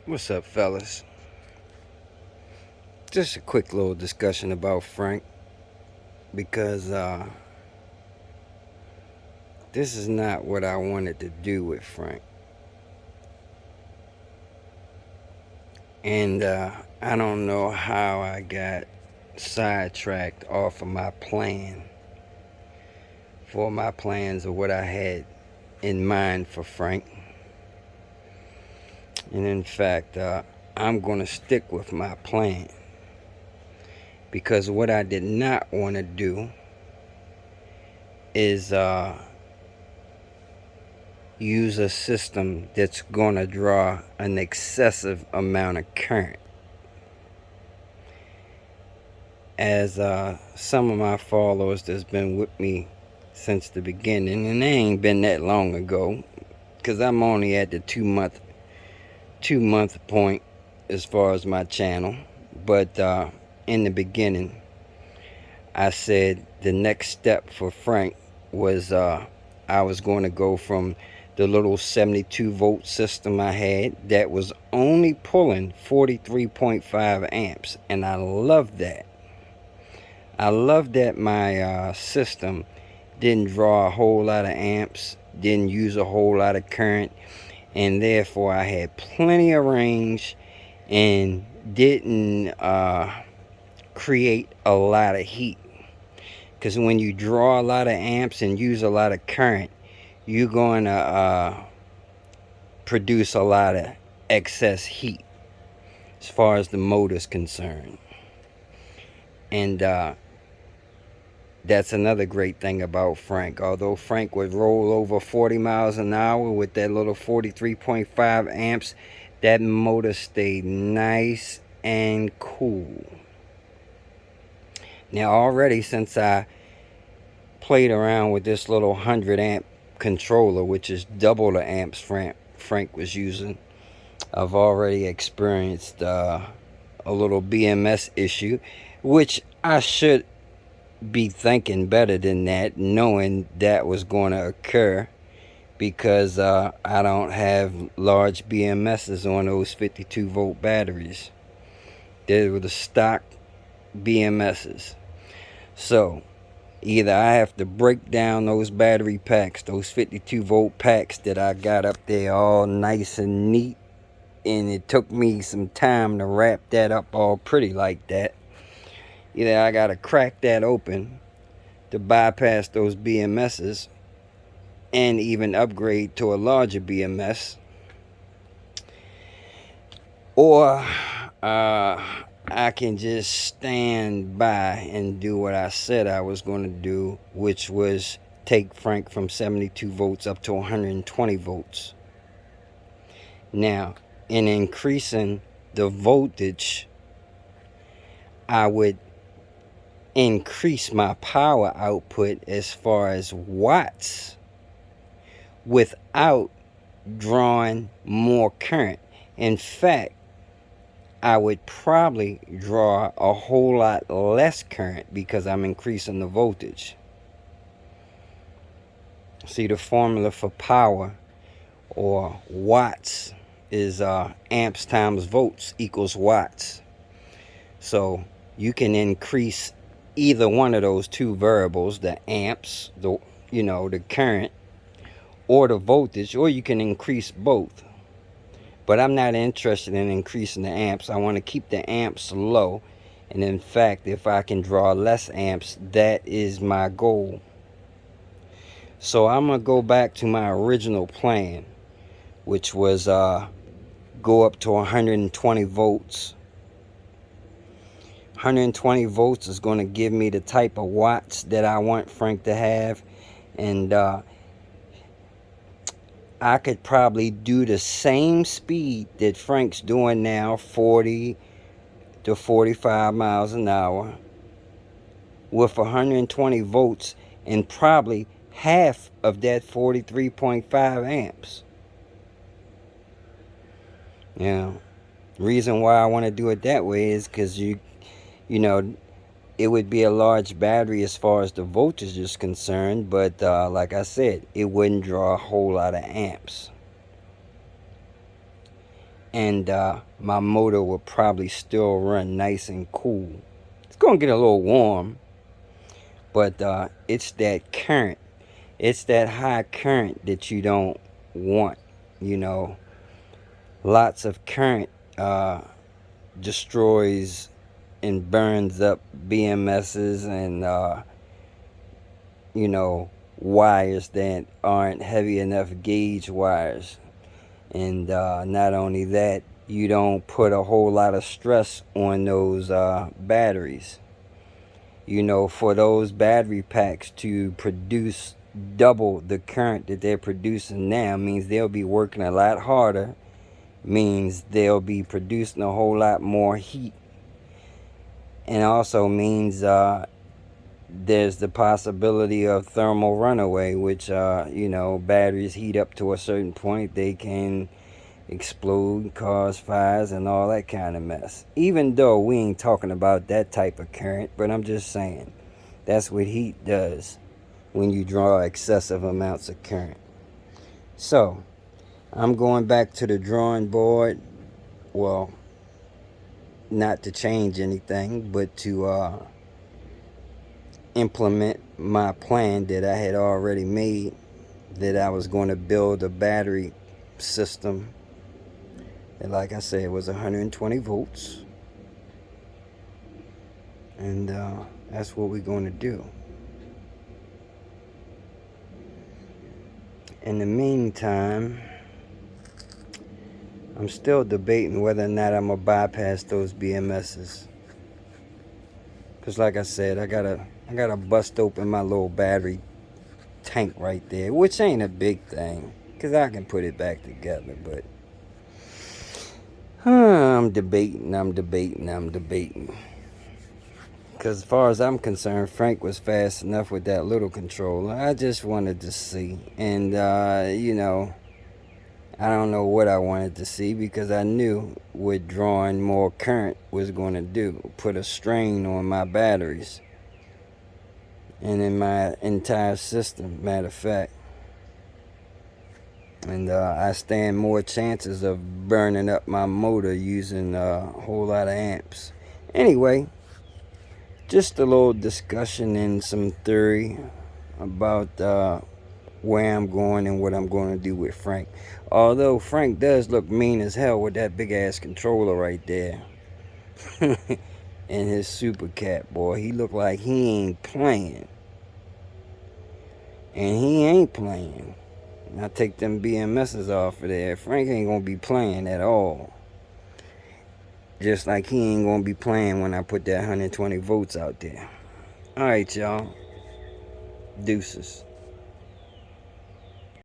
What's up, fellas? Just a quick little discussion about Frank because this is not what I wanted to do with Frank. And I don't know how I got sidetracked off of my plan for my plans of what I had in mind for Frank. And in fact, I'm going to stick with my plan because what I did not want to do is use a system that's going to draw an excessive amount of current. As some of my followers that's been with me since the beginning, and they ain't been that long ago, because I'm only at the two month point as far as my channel. But in the beginning, I said the next step for Frank was I was going to go from the little 72 volt system I had that was only pulling 43.5 amps, and I love that. I love that my system didn't draw a whole lot of amps, didn't use a whole lot of current, and therefore I had plenty of range and didn't create a lot of heat. Because when you draw a lot of amps and use a lot of current, you're going to produce a lot of excess heat as far as the motor's concerned. And that's another great thing about Frank. Although Frank would roll over 40 miles an hour with that little 43.5 amps, that motor stayed nice and cool. Now already, since I played around with this little 100 amp controller, which is double the amps Frank was using, I've already experienced a little BMS issue, which I should be thinking better than that, knowing that was going to occur, because I don't have large BMSs on those 52 volt batteries. They were the stock BMSs. So either I have to break down those battery packs, those 52 volt packs that I got up there all nice and neat, and it took me some time to wrap that up all pretty like that. Either I gotta crack that open to bypass those BMSs and even upgrade to a larger BMS, or I can just stand by and do what I said I was going to do, which was take Frank from 72 volts up to 120 volts. Now, in increasing the voltage, I would increase my power output as far as watts without drawing more current. In fact, I would probably draw a whole lot less current because I'm increasing the voltage. See, the formula for power, or watts, is amps times volts equals watts. So you can increase either one of those two variables, the amps, the current, or the voltage, or you can increase both. But I'm not interested in increasing the amps. I want to keep the amps low. And in fact, if I can draw less amps, that is my goal. So I'm going to go back to my original plan, which was go up to 120 volts. 120 volts is going to give me the type of watts that I want Frank to have. And I could probably do the same speed that Frank's doing now, 40 to 45 miles an hour, with 120 volts and probably half of that 43.5 amps. Reason why I want to do it that way is because you know, it would be a large battery as far as the voltage is concerned, but like I said, it wouldn't draw a whole lot of amps. and my motor will probably still run nice and cool. It's gonna get a little warm, but it's that current. It's that high current that you don't want. You know, lots of current destroys and burns up BMSs and wires that aren't heavy enough gauge wires. And not only that, you don't put a whole lot of stress on those batteries. For those battery packs to produce double the current that they're producing now means they'll be working a lot harder, means they'll be producing a whole lot more heat, and also means there's the possibility of thermal runaway, which batteries heat up to a certain point, they can explode, cause fires, and all that kind of mess. Even though we ain't talking about that type of current, but I'm just saying that's what heat does when you draw excessive amounts of current. So I'm going back to the drawing board. Well, not to change anything, but to implement my plan that I had already made, that I was going to build a battery system. And like I said, it was 120 volts. And that's what we're going to do. In the meantime, I'm still debating whether or not I'm going to bypass those BMSs. Because like I said, I gotta bust open my little battery tank right there, which ain't a big thing, because I can put it back together. But I'm debating. Because as far as I'm concerned, Frank was fast enough with that little controller. I just wanted to see. And, I don't know what I wanted to see, because I knew what drawing more current was going to do. Put a strain on my batteries. And in my entire system, matter of fact. And I stand more chances of burning up my motor using a whole lot of amps. Anyway, just a little discussion and some theory about where I'm going and what I'm going to do with Frank. Although Frank does look mean as hell with that big ass controller right there. And his super cat, boy, he look like he ain't playing. And he ain't playing. I take them BMSs off of there. Frank ain't gonna be playing at all. Just like he ain't gonna be playing when I put that 120 volts out there. Alright, y'all. Deuces.